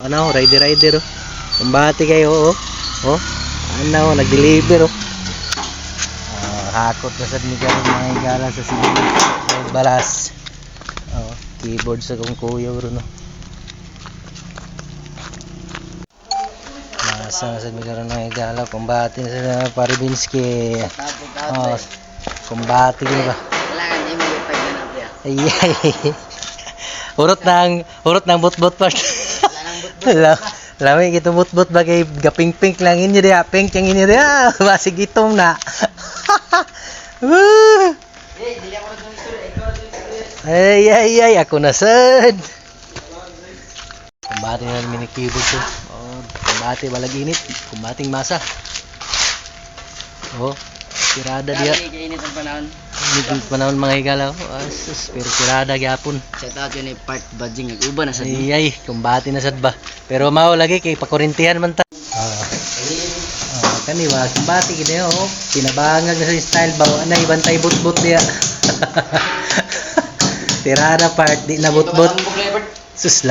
Ano, rider oh. Kumbati kayo oh. Oh. Ano, nag-deliver oh. Hakot na sad ni karon mga higala sa sige. Balas. Oh, keyboard sa kong kuya ro no. Nasa na sad mi karon mga higala, kumbati na sa Paribinski. Oh, kumbati gini ba? Kailangan niya may pagganap ya. Ay. Urot nang bot-bot pa. Kailangan Lami gitu bot-bot bagay gaping-pink lang inyo dia, pink yang ini dia. Basig itong na. Ay, ako na sad. Kumbati na mini keyboard ko. Oh, kumbati balag init, kumbating masa. Oh, tirada dia. Kainit ang panahon. Init ang panahon mga higala. Asus, pero tirada gyapon. Shout out yun part badging nag-uba na sa Ay, kumbati na sad ba. Pero mao lagi kay pakurintihan man ta. Kaniwa, kumbati gini oh. Pinabangag na sa style ba anay bantay butbut dia. Tirada part di na butbut. Sus lang.